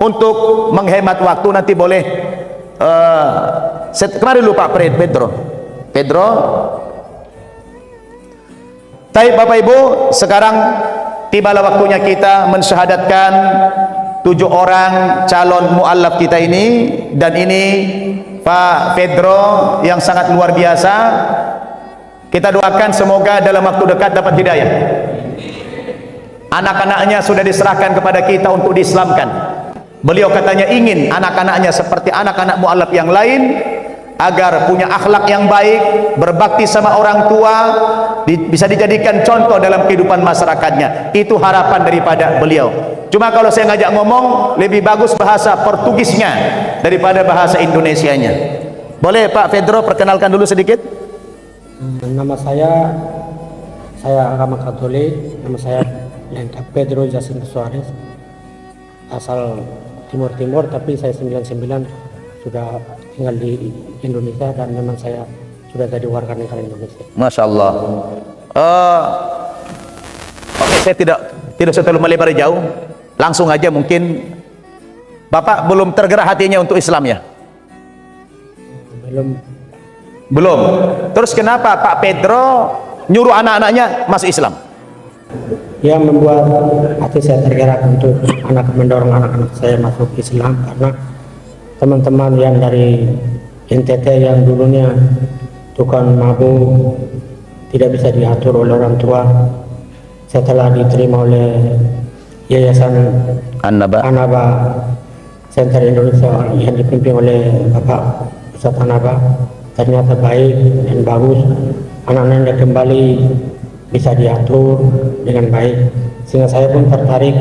untuk menghemat waktu nanti boleh kemarin lupa Pedro. Baik Bapak Ibu, sekarang tibalah waktunya kita mensyahadatkan 7 orang calon muallaf kita ini, dan ini Pak Pedro yang sangat luar biasa. Kita doakan semoga dalam waktu dekat dapat hidayah. Anak-anaknya sudah diserahkan kepada kita untuk diislamkan. Beliau katanya ingin anak-anaknya seperti anak-anak muallaf yang lain, agar punya akhlak yang baik, berbakti sama orang tua, bisa dijadikan contoh dalam kehidupan masyarakatnya. Itu harapan daripada beliau. Cuma kalau saya ngajak ngomong, lebih bagus bahasa Portugisnya daripada bahasa Indonesianya. Boleh Pak Pedro perkenalkan dulu sedikit? Nama saya agama Katolik. Nama saya lengkap Pedro Jacinto Suarez, asal Timur tapi saya 99 sudah tinggal di Indonesia, dan memang saya sudah jadi warga negara Indonesia. Masya Allah. Oke, saya tidak terlalu melebar jauh, langsung aja. Mungkin Bapak belum tergerak hatinya untuk Islam ya? Belum. Terus kenapa Pak Pedro nyuruh anak-anaknya masuk Islam? Yang membuat hati saya tergerak untuk mendorong anak-anak saya masuk Islam, karena teman-teman yang dari NTT yang dulunya tukang mabuk, tidak bisa diatur oleh orang tua, setelah diterima oleh Yayasan Anaba Center Indonesia yang dipimpin oleh Bapak Ustadz Anaba, ternyata baik dan bagus. Anak-anaknya kembali bisa diatur dengan baik, sehingga saya pun tertarik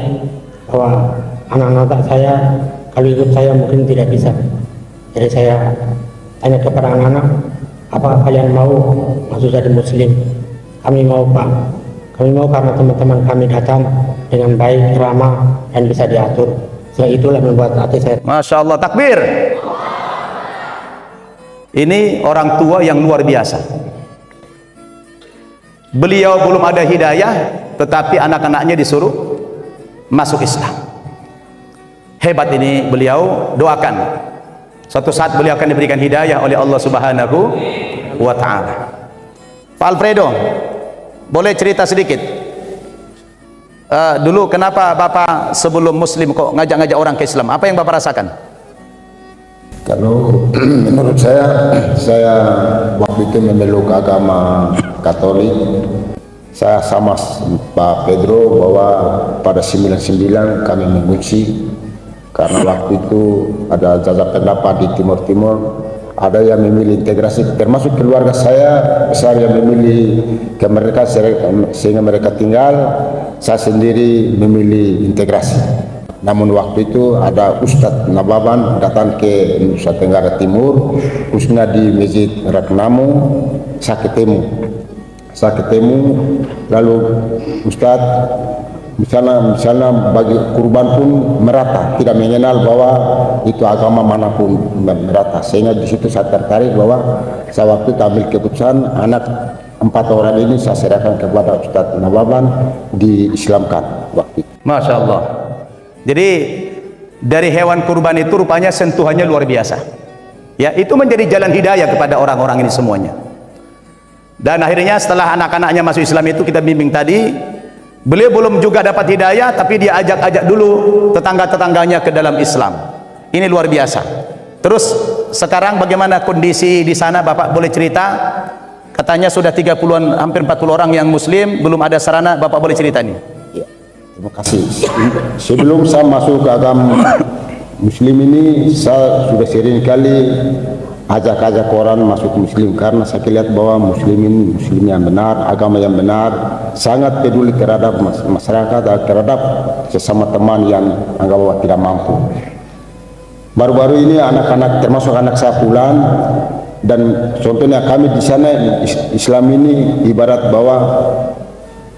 bahwa anak-anak saya kalau ikut saya mungkin tidak bisa. Jadi saya tanya kepada anak-anak, apakah kalian mau masuk jadi muslim? Kami mau Pak, kami mau karena teman-teman kami datang dengan baik, ramah, dan bisa diatur. Sehingga itulah membuat hati saya. Masya Allah, takbir. Ini orang tua yang luar biasa. Beliau belum ada hidayah, tetapi anak-anaknya disuruh masuk Islam. Hebat ini beliau. Doakan suatu saat beliau akan diberikan hidayah oleh Allah Subhanahu wa ta'ala. Pak Alfredo, boleh cerita sedikit dulu kenapa Bapak sebelum muslim kok ngajak-ngajak orang ke Islam? Apa yang Bapak rasakan? Kalau menurut saya waktu itu memeluk agama Katolik. Saya sama Pak Pedro bahwa pada 99 kami mengunci, karena waktu itu ada jajak pendapat di Timur, ada yang memilih integrasi, termasuk keluarga saya besar yang memilih kemerdekaan sehingga mereka tinggal. Saya sendiri memilih integrasi. Namun waktu itu ada Ustadz Nababan datang ke Nusa Tenggara Timur, khususnya di Masjid Ragnamo. Saya ketemu, lalu Ustadz misalnya bagi kurban pun merata, tidak mengenal bahwa itu agama manapun merata. Sehingga di situ saya tertarik bahwa saya waktu itu ambil keputusan anak 4 orang ini saya serahkan kepada Ustadz Nababan, diislamkan waktu itu. Masya Allah. Jadi dari hewan kurban itu rupanya sentuhannya luar biasa. Ya, itu menjadi jalan hidayah kepada orang-orang ini semuanya. Dan akhirnya setelah anak-anaknya masuk Islam itu kita bimbing tadi, beliau belum juga dapat hidayah, tapi dia ajak-ajak dulu tetangga-tetangganya ke dalam Islam. Ini luar biasa. Terus sekarang bagaimana kondisi di sana, Bapak boleh cerita? Katanya sudah 30-an, hampir 40 orang yang muslim, belum ada sarana, Bapak boleh cerita nih? Ya, terima kasih. Sebelum saya masuk ke agama muslim ini, saya sudah sering kali ajak-ajak orang masuk muslim, karena saya lihat bahwa muslim yang benar, agama yang benar, sangat peduli terhadap masyarakat, terhadap sesama teman yang anggap bahwa tidak mampu. Baru-baru ini anak-anak, termasuk anak saya pulang, dan contohnya kami di sana Islam ini ibarat bahwa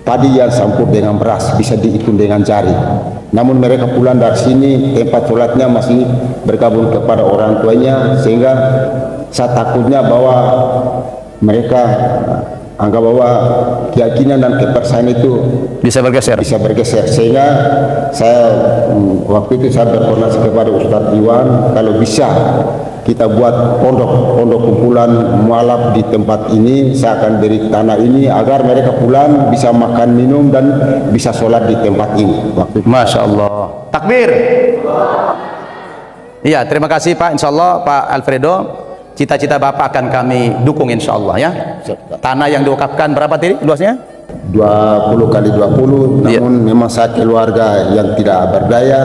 padi yang campur dengan beras bisa dihitung dengan jari. Namun mereka pulang dari sini, tempat sholatnya masih bergabung kepada orang tuanya, sehingga saya takutnya bahwa mereka anggap bahwa keyakinan dan kepercayaan itu Bisa bergeser. bisa bergeser, sehingga saya waktu itu saya berkoordinasi kepada Ustadz Iwan, kalau bisa kita buat pondok kumpulan mualaf di tempat ini. Saya akan beri tanah ini agar mereka pulang bisa makan minum dan bisa sholat di tempat ini. Masya Allah. Takbir. Iya, terima kasih Pak. Insya Allah Pak Alfredo, cita-cita Bapak akan kami dukung insya Allah ya. Tanah yang diwakafkan berapa tadi luasnya? 20 kali 20, Iya. namun memang saya keluarga yang tidak berdaya,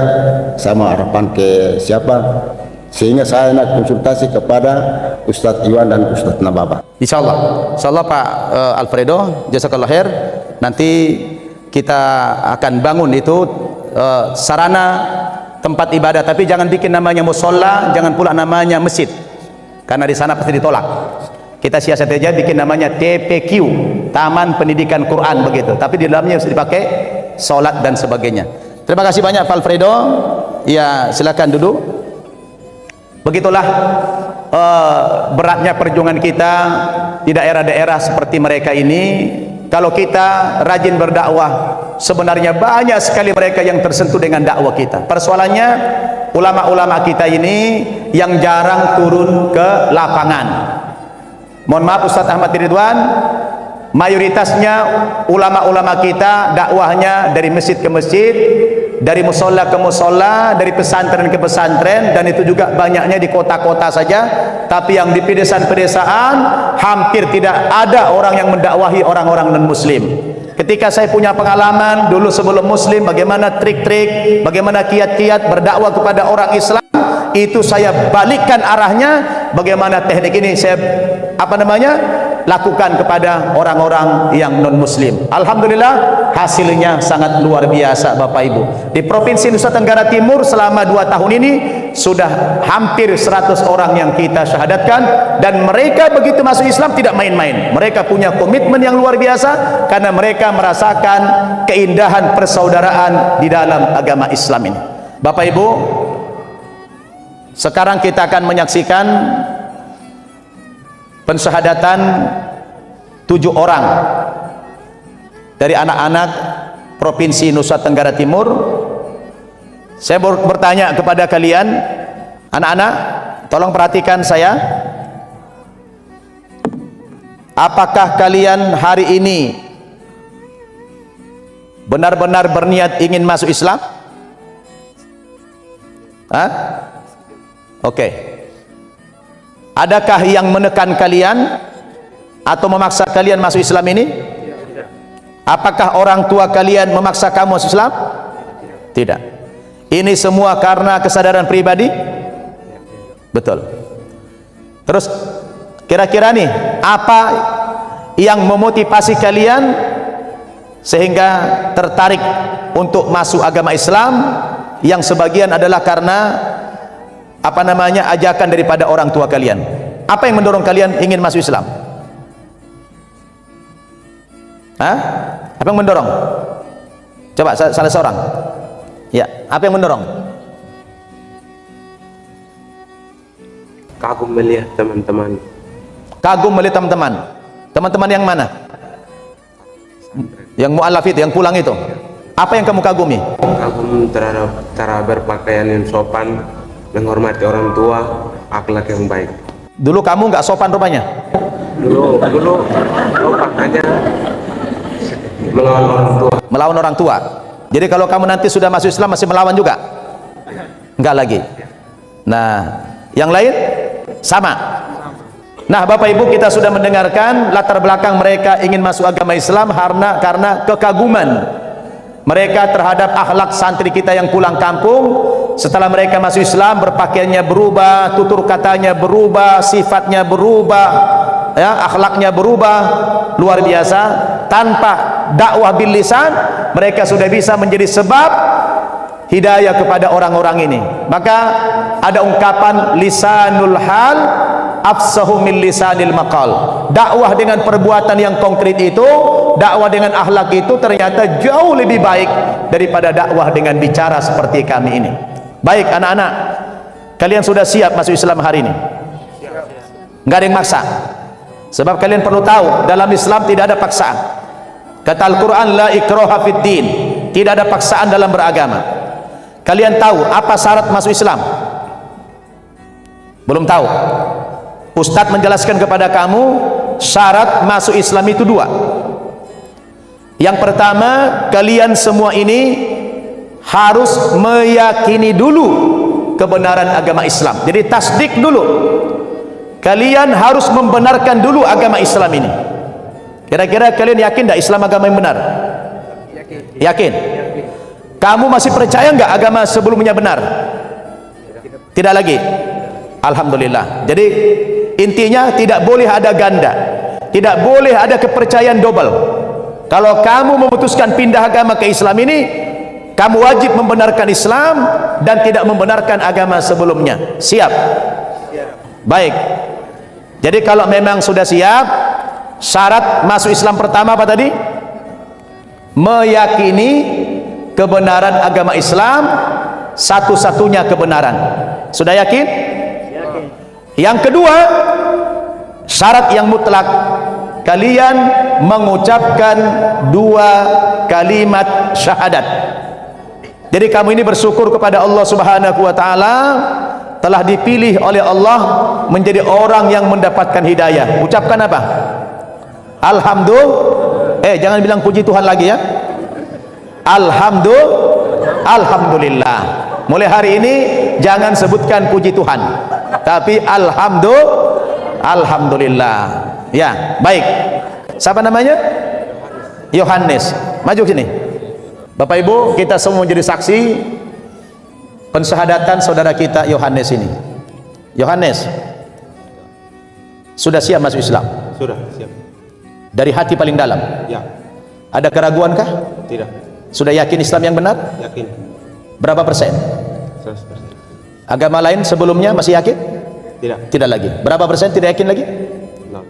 saya mau harapan ke siapa, sehingga saya nak konsultasi kepada Ustadz Iwan dan Ustadz Nababa. Insya Allah Pak Alfredo, jazakallah khair. Nanti kita akan bangun itu sarana tempat ibadah, tapi jangan bikin namanya musola, jangan pula namanya masjid, karena di sana pasti ditolak. Kita siasat aja bikin namanya TPQ, Taman Pendidikan Quran begitu, tapi di dalamnya harus dipakai sholat dan sebagainya. Terima kasih banyak Pak Alfredo. Ya, silakan duduk. Begitulah beratnya perjuangan kita di daerah-daerah seperti mereka ini. Kalau kita rajin berdakwah, sebenarnya banyak sekali mereka yang tersentuh dengan dakwah kita. Persoalannya ulama-ulama kita ini yang jarang turun ke lapangan. Mohon maaf Ustadz Ahmad Ridwan, mayoritasnya ulama-ulama kita dakwahnya dari masjid ke masjid, dari musola ke musola, dari pesantren ke pesantren, dan itu juga banyaknya di kota-kota saja. Tapi yang di pedesaan-pedesaan hampir tidak ada orang yang mendakwahi orang-orang non-muslim. Ketika saya punya pengalaman dulu sebelum muslim, bagaimana trik-trik, bagaimana kiat-kiat berdakwah kepada orang Islam, itu saya balikkan arahnya, bagaimana teknik ini saya lakukan kepada orang-orang yang non-muslim. Alhamdulillah hasilnya sangat luar biasa Bapak Ibu. Di Provinsi Nusa Tenggara Timur selama 2 tahun ini sudah hampir 100 orang yang kita syahadatkan, dan mereka begitu masuk Islam tidak main-main. Mereka punya komitmen yang luar biasa karena mereka merasakan keindahan persaudaraan di dalam agama Islam ini. Bapak Ibu, sekarang kita akan menyaksikan pensyahadatan 7 orang dari anak-anak Provinsi Nusa Tenggara Timur. Saya bertanya kepada kalian, anak-anak, tolong perhatikan saya. Apakah kalian hari ini benar-benar berniat ingin masuk Islam? Hah? Oke. Adakah yang menekan kalian atau memaksa kalian masuk Islam ini? Apakah orang tua kalian memaksa kamu masuk Islam? Tidak. Ini semua karena kesadaran pribadi? Betul. Terus kira-kira nih, apa yang memotivasi kalian sehingga tertarik untuk masuk agama Islam, yang sebagian adalah karena ajakan daripada orang tua kalian? Apa yang mendorong kalian ingin masuk Islam? Hah? Apa yang mendorong? Coba salah seorang. Ya, apa yang mendorong? Kagum melihat teman-teman. Kagum melihat teman-teman. Teman-teman yang mana? Yang mu'alaf itu, yang pulang itu. Apa yang kamu kagumi? Kagum terhadap cara berpakaian yang sopan, menghormati orang tua, akhlak yang baik. Dulu kamu nggak sopan rupanya? Dulu sopan aja, melawan orang tua. Melawan orang tua. Jadi kalau kamu nanti sudah masuk Islam masih melawan juga? Enggak lagi. Nah, yang lain sama. Nah, Bapak Ibu, kita sudah mendengarkan latar belakang mereka ingin masuk agama Islam karena kekaguman mereka terhadap akhlak santri kita yang pulang kampung. Setelah mereka masuk Islam, berpakaiannya berubah, tutur katanya berubah, sifatnya berubah, ya, akhlaknya berubah, luar biasa. Tanpa dakwah bil lisan, mereka sudah bisa menjadi sebab hidayah kepada orang-orang ini. Maka ada ungkapan lisanul hal afsahu min lisanil maqal. Dakwah dengan perbuatan yang konkret itu, dakwah dengan akhlak itu ternyata jauh lebih baik daripada dakwah dengan bicara seperti kami ini. Baik anak-anak, kalian sudah siap masuk Islam hari ini? Nggak ada yang maksa. Sebab kalian perlu tahu, dalam Islam tidak ada paksaan. Kata Al-Quran, la ikraha fid din, tidak ada paksaan dalam beragama. Kalian tahu apa syarat masuk Islam? Belum tahu? Ustadz menjelaskan kepada kamu, syarat masuk Islam itu 2. Yang pertama, kalian semua ini harus meyakini dulu kebenaran agama Islam. Jadi tasdik dulu. Kalian harus membenarkan dulu agama Islam ini. Kira-kira kalian yakin tidak Islam agama yang benar? Yakin. Kamu masih percaya nggak agama sebelumnya benar? Tidak lagi. Alhamdulillah. Jadi intinya tidak boleh ada ganda, tidak boleh ada kepercayaan double. Kalau kamu memutuskan pindah agama ke Islam ini, kamu wajib membenarkan Islam dan tidak membenarkan agama sebelumnya. Siap? Baik. Jadi kalau memang sudah siap, syarat masuk Islam pertama apa tadi? Meyakini kebenaran agama Islam, satu-satunya kebenaran. Sudah yakin? Yakin. Yang kedua, syarat yang mutlak, kalian mengucapkan 2 kalimat syahadat. Jadi kamu ini bersyukur kepada Allah Subhanahu wa taala telah dipilih oleh Allah menjadi orang yang mendapatkan hidayah. Ucapkan apa? Alhamdulillah. Jangan bilang puji Tuhan lagi ya. Alhamdulillah. Mulai hari ini jangan sebutkan puji Tuhan, tapi alhamdulillah. Ya, baik. Siapa namanya? Yohanes. Maju sini. Bapak Ibu, kita semua menjadi saksi pensyahadatan saudara kita Yohanes ini. Yohanes, sudah siap masuk Islam? Sudah siap. Dari hati paling dalam? Ya. Ada keraguan kah? Tidak. Sudah yakin Islam yang benar? Yakin. Berapa persen? 100%. Agama lain sebelumnya masih yakin? Tidak. Tidak lagi. Berapa persen tidak yakin lagi? No.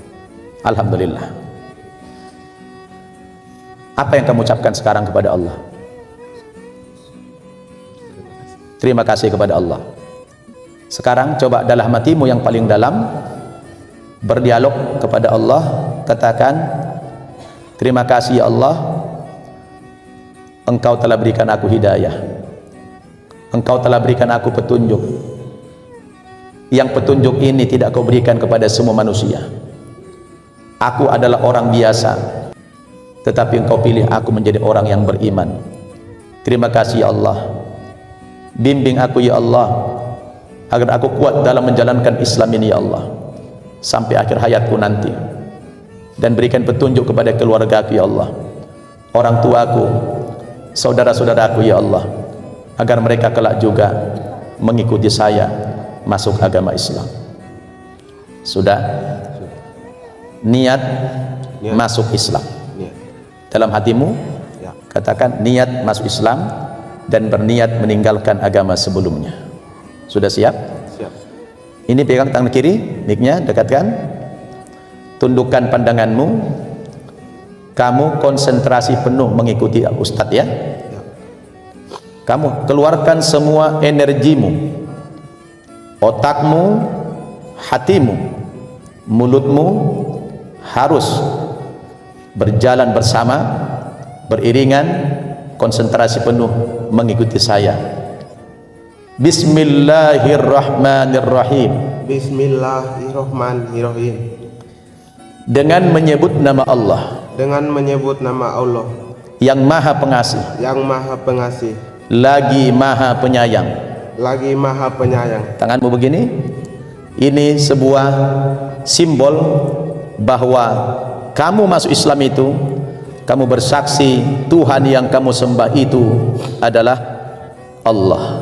Alhamdulillah. Apa yang kamu ucapkan sekarang kepada Allah? Terima kasih kepada Allah. Sekarang coba dalam hatimu yang paling dalam berdialog kepada Allah, katakan, terima kasih ya Allah, Engkau telah berikan aku hidayah, Engkau telah berikan aku petunjuk. Yang petunjuk ini tidak Kau berikan kepada semua manusia. Aku adalah orang biasa, tetapi Engkau pilih aku menjadi orang yang beriman. Terima kasih ya Allah, bimbing aku ya Allah, agar aku kuat dalam menjalankan Islam ini ya Allah, sampai akhir hayatku nanti. Dan berikan petunjuk kepada keluargaku ya Allah, orang tuaku, saudara-saudaraku ya Allah, agar mereka kelak juga mengikuti saya masuk agama Islam. Sudah? Niat masuk Islam. Dalam hatimu katakan niat masuk Islam dan berniat meninggalkan agama sebelumnya. Sudah siap? Siap. Ini pegang tangan kiri, mic-nya dekatkan, tundukkan pandanganmu, kamu konsentrasi penuh mengikuti Ustadz ya. Kamu keluarkan semua energimu, otakmu, hatimu, mulutmu harus berjalan bersama, beriringan, konsentrasi penuh mengikuti saya. Bismillahirrahmanirrahim. Bismillahirrahmanirrahim. Dengan menyebut nama Allah, Dengan menyebut nama Allah yang Maha Pengasih, yang Maha Pengasih, lagi Maha Penyayang. lagi Maha Penyayang. Tanganmu begini. Ini sebuah simbol bahwa kamu masuk Islam itu, kamu bersaksi Tuhan yang kamu sembah itu adalah Allah.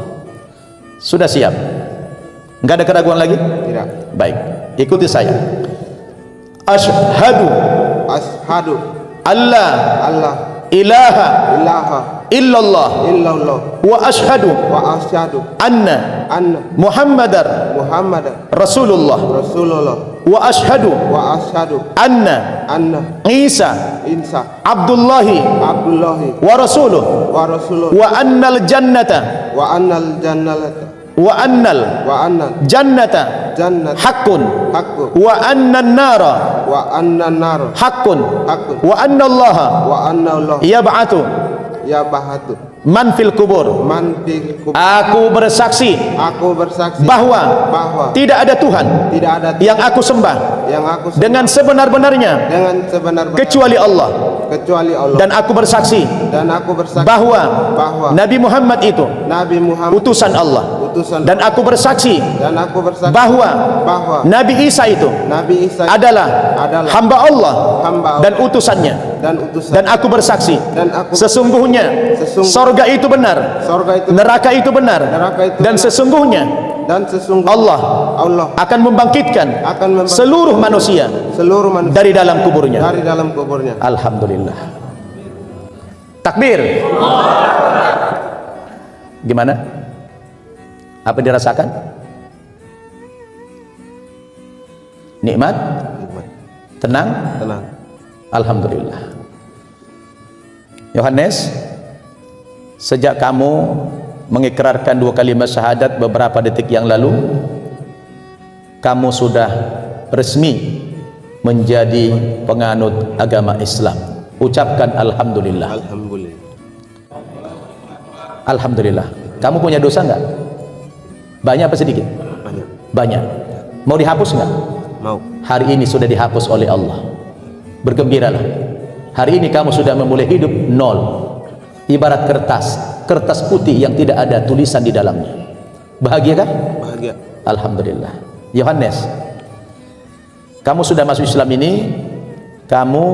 Sudah siap? Enggak ada keraguan lagi? Tidak. Baik, ikuti saya. Asyhadu Ashadu alla Allah ilaha ilaha illallah illallah wa asyhadu wa asyhadu anna anna Muhammadar Muhammadan Rasulullah Rasulullah wa asyhadu wa asyhadu anna anna Isa Insa Abdullahi Abdullahi wa rasuluh wa Rasulullah wa annal jannata wa annal jannata wa annal jannata haqqun wa annan nara haqqun wa anna allaha yab'atu man fil kubur. Aku bersaksi bahwa tidak ada Tuhan yang aku sembah dengan sebenar-benarnya kecuali Allah, dan aku bersaksi bahwa Nabi Muhammad itu utusan Allah, dan aku bersaksi bahwa Nabi Isa itu adalah hamba Allah dan utusannya, dan aku bersaksi sesungguhnya sorga itu benar, neraka itu benar, dan sesungguhnya Allah akan membangkitkan seluruh manusia dari dalam kuburnya. Alhamdulillah. Takbir. Gimana? Apa dirasakan? Nikmat? Tenang? Alhamdulillah. Yohanes, sejak kamu mengikrarkan 2 kalimat syahadat beberapa detik yang lalu, kamu sudah resmi menjadi penganut agama Islam. Ucapkan alhamdulillah. Alhamdulillah. Kamu punya dosa enggak? Banyak apa sedikit? Banyak. Mau dihapus enggak? Mau. Hari ini sudah dihapus oleh Allah. Bergembiralah. Hari ini kamu sudah memulai hidup nol. Ibarat kertas putih yang tidak ada tulisan di dalamnya. Bahagia kan? Bahagia. Alhamdulillah. Yohanes, kamu sudah masuk Islam ini, kamu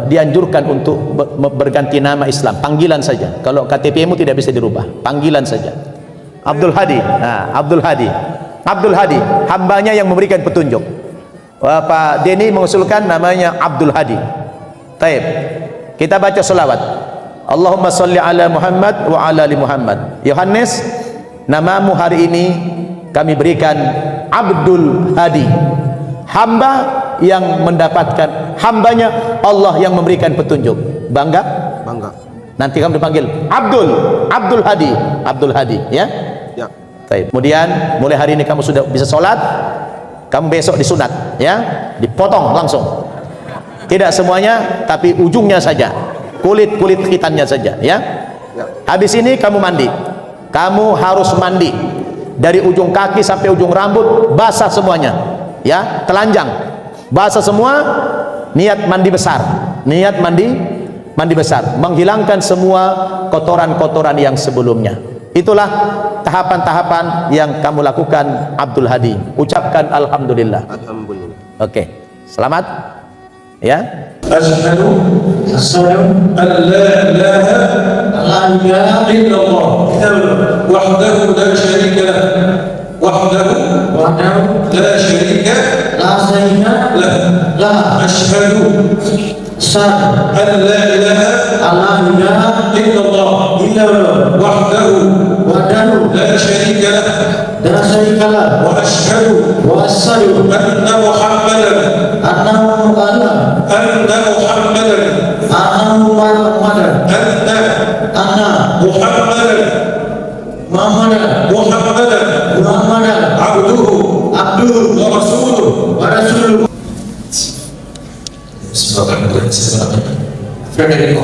dianjurkan untuk berganti nama Islam, panggilan saja. Kalau KTP-mu tidak bisa dirubah, panggilan saja. Abdul Hadi. Nah, Abdul Hadi, hambanya yang memberikan petunjuk. Pak Denny mengusulkan namanya Abdul Hadi. Taib. Kita baca selawat. Allahumma salli ala Muhammad wa ala ali Muhammad. Yohanes, namamu hari ini kami berikan Abdul Hadi, hamba yang mendapatkan, hambanya Allah yang memberikan petunjuk. Bangga? Bangga. Nanti kamu dipanggil Abdul Hadi, ya? Ya. Baik. Kemudian mulai hari ini kamu sudah bisa sholat, kamu besok disunat, ya? Dipotong langsung. Tidak semuanya, tapi ujungnya saja. Kulit khitannya saja, ya? Ya. Habis ini kamu mandi. Kamu harus mandi dari ujung kaki sampai ujung rambut, basah semuanya, ya, telanjang, basah semua. Niat mandi besar, mandi besar, menghilangkan semua kotoran-kotoran yang sebelumnya. Itulah tahapan-tahapan yang kamu lakukan, Abdul Hadi. Ucapkan alhamdulillah. Alhamdulillah. Oke, selamat, ya. Asyhadu an la ilaha illallah wahdahu la syarika lahu la syarika lahu asyhadu an la ilaha illallah wahdahu la syarika lahu wa asyhadu anna Muhammadan abduhu wa rasuluh. Federico.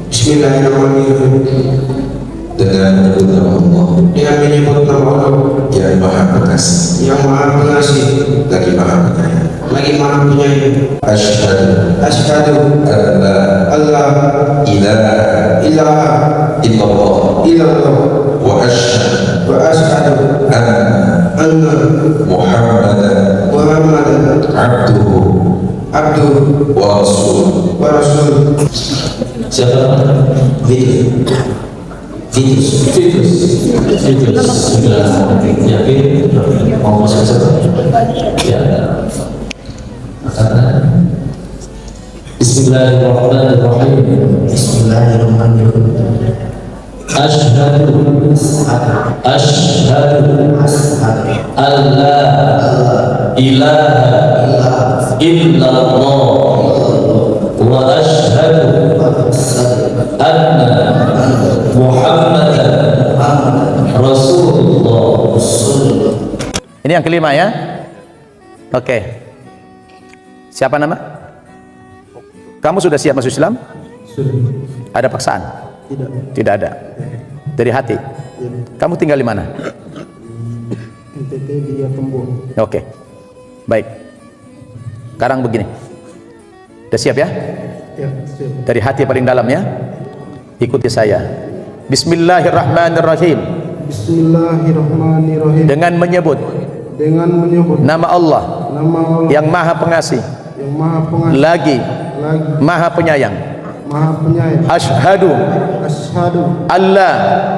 Bismillahirrahmanirrahim. Dengan menyebut nama Allah yang Maha Pengasih, lagi Maha Penyayang. Asyhadu alla ilaha illallah wa asyhadu anna Muhammadan abduhu wa rasuluh. Siapa? Vitus. Yakin? Mau masuk siapa? Ya. Bismillahirrahmanirrahim. Asyhadu alla ilaha illallah wa asyhadu anna Muhammadan Rasulullah. Ini yang kelima ya. Oke. Siapa nama? Kamu sudah siap masuk Islam? Ada paksaan? Tidak ada. Dari hati? Kamu tinggal di mana? NTT dia Tembung. Oke. Baik. Sekarang begini. Sudah siap ya? Ya, siap. Dari hati paling dalam ya. Ikuti saya. Bismillahirrahmanirrahim. Bismillahirrahmanirrahim. Dengan menyebut nama Allah nama Allah yang Maha Pengasih, yang Maha Pengasih, lagi Maha Penyayang. Maha Penyayang. Asyhadu Asyhadu alla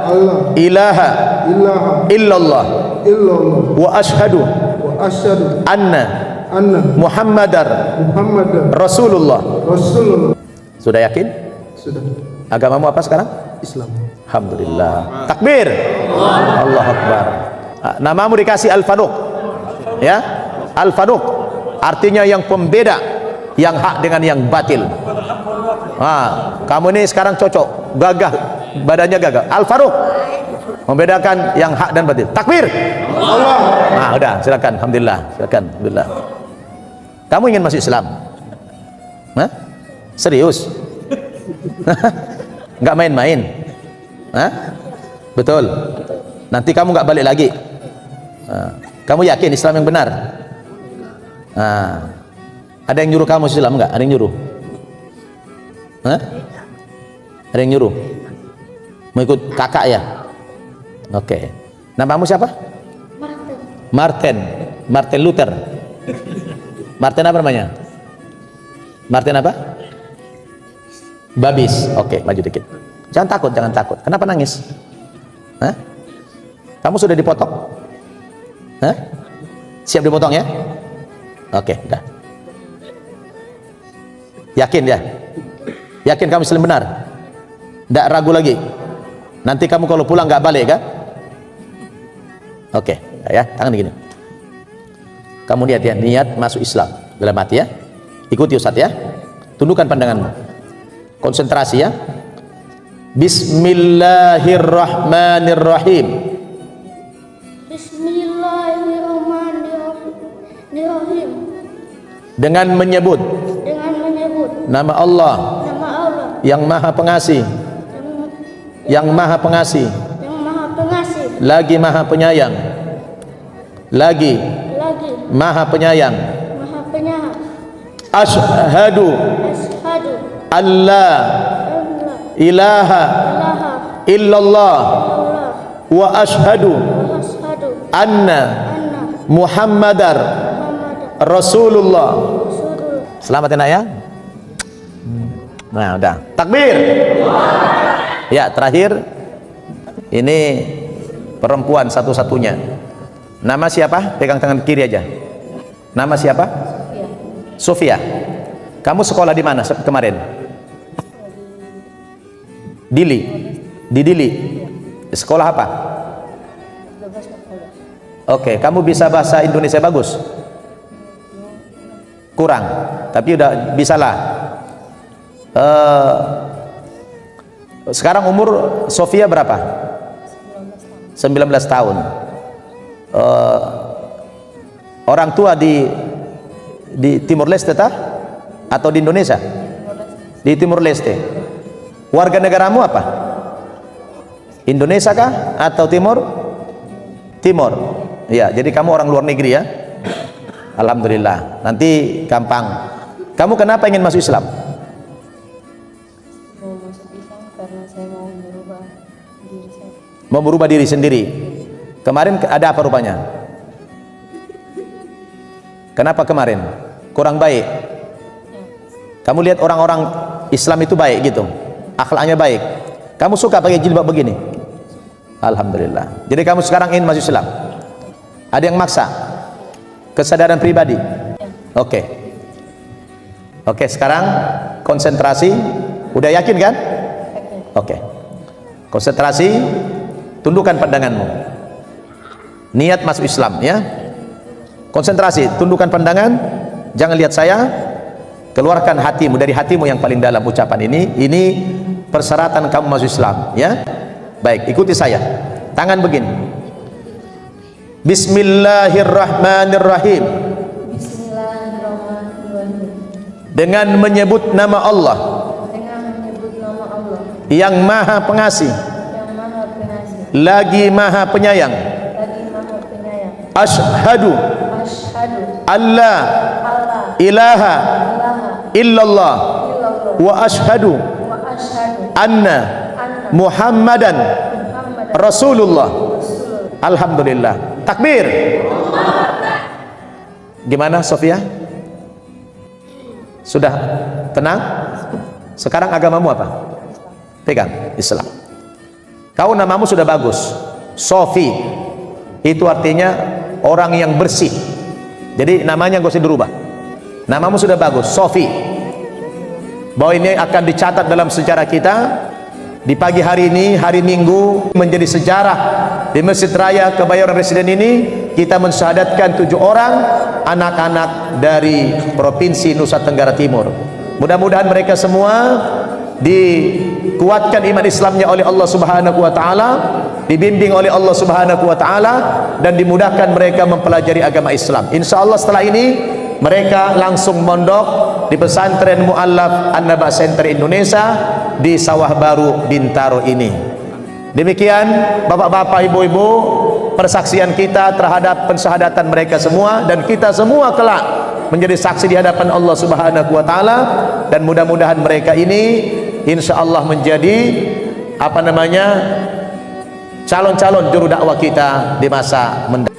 Allah ilaha ilaha illallah illallah wa asyhadu wa asyhadu anna anna Muhammadar Muhammadan Rasulullah. Rasulullah. Sudah yakin? Sudah. Agamamu apa sekarang? Islam. Alhamdulillah. Takbir. Allah Akbar. Namamu dikasih Al-Faruq. Ya, Al-Faruq artinya yang pembeda yang hak dengan yang batil. Kamu ini sekarang cocok, gagah, badannya gagah. Al-Faruq membedakan yang hak dan batil. Takbir. Allah. Udah, silakan. Alhamdulillah. Silakan. Alhamdulillah. Kamu ingin masuk Islam? Hah? Serius? Nggak main-main? Betul. Nanti kamu nggak balik lagi. Kamu yakin Islam yang benar? Ada yang nyuruh kamu Islam nggak? Ada yang nyuruh? Ada yang nyuruh? Mau ikut kakak ya? Oke. Namamu siapa? Martin Luther. Martin apa namanya? Martin apa? Babis. Oke, maju dikit. Jangan takut, jangan takut. Kenapa nangis? Kamu sudah dipotong? Siap dipotong ya? Oke, udah. Yakin ya? Yakin kamu Islam benar? Tidak ragu lagi? Nanti kamu kalau pulang nggak balik kan? Oke, ya, tangan begini. Kamu lihat ya, niat masuk Islam dalam hati ya. Ikuti Ustaz ya. Tundukkan pandanganmu. Konsentrasi ya. Bismillahirrahmanirrahim. Bismillahirrahmanirrahim. Dengan menyebut nama Allah yang Maha Pengasih, yang Maha Pengasih, lagi Maha Penyayang, lagi Maha Penyayang. Asyhadu alla ilaha illallah wa asyhadu anna Muhammadar Rasulullah. Selamat ya nak ya. Nah udah. Takbir. Ya terakhir ini perempuan satu-satunya. Nama siapa? Pegang tangan kiri aja. Nama siapa? Sofia. Kamu sekolah di mana kemarin? Dili. Di Dili. Sekolah apa? Oke, kamu bisa bahasa Indonesia bagus? Kurang, tapi udah bisalah. Sekarang umur Sofia berapa? 19 tahun. Orang tua di Timur Leste atau di Indonesia? Di Timur Leste. Warga negaramu apa? Indonesia kah atau Timur? Timur. Ya, jadi kamu orang luar negeri ya. Alhamdulillah. Nanti gampang. Kamu kenapa ingin masuk Islam? Mau masuk Islam karena saya mau merubah diri saya. Mau merubah diri sendiri. Kemarin ada apa rupanya? Kenapa kemarin? Kurang baik. Kamu lihat orang-orang Islam itu baik gitu, akhlaknya baik. Kamu suka pakai jilbab begini? Alhamdulillah. Jadi kamu sekarang ingin masuk Islam? Ada yang maksa? Kesadaran pribadi? Oke. Oke, sekarang konsentrasi. Udah yakin kan? Oke. Konsentrasi, tundukkan pandanganmu. Niat masuk Islam ya. Konsentrasi, tundukkan pandangan, jangan lihat saya. keluarkan hatimu dari hatimu yang paling dalam ucapan ini persyaratan kamu masuk Islam, ya. Baik, ikuti saya. Tangan begini. Bismillahirrahmanirrahim. Bismillahirrahmanirrahim. Dengan menyebut nama Allah Dengan menyebut nama Allah yang Maha Pengasih, yang Maha Pengasih, lagi Maha Penyayang. lagi Maha Penyayang. Asyhadu Asyhadu alla alla ilaha ilaha illallah illallah wa asyhadu wa asyhadu anna anna Muhammadan Muhammadan Rasulullah. Rasulullah. Alhamdulillah. Takbir. Gimana Sofia? Sudah tenang? Sekarang agamamu apa? Pegang Islam. Kau namamu sudah bagus, Sofi. Itu artinya orang yang bersih. Jadi namanya gak usah dirubah. Namamu sudah bagus, Sofi. Bahwa ini akan dicatat dalam sejarah kita. Di pagi hari ini, hari Minggu, menjadi sejarah di Masjid Raya Kebayoran Residen ini. Kita mensyahadatkan 7 orang anak-anak dari Provinsi Nusa Tenggara Timur. Mudah-mudahan mereka semua dikuatkan iman Islamnya oleh Allah Subhanahu wa taala, dibimbing oleh Allah Subhanahu wa taala, dan dimudahkan mereka mempelajari agama Islam. Insyaallah setelah ini mereka langsung mondok di pesantren Mu'allaf An-Naba Center Indonesia di Sawah Baru Bintaro ini. Demikian bapak-bapak, ibu-ibu, persaksian kita terhadap pensyahadatan mereka semua, dan kita semua kelak menjadi saksi di hadapan Allah Subhanahu wa taala, dan mudah-mudahan mereka ini insyaallah menjadi calon-calon juru dakwah kita di masa mendatang.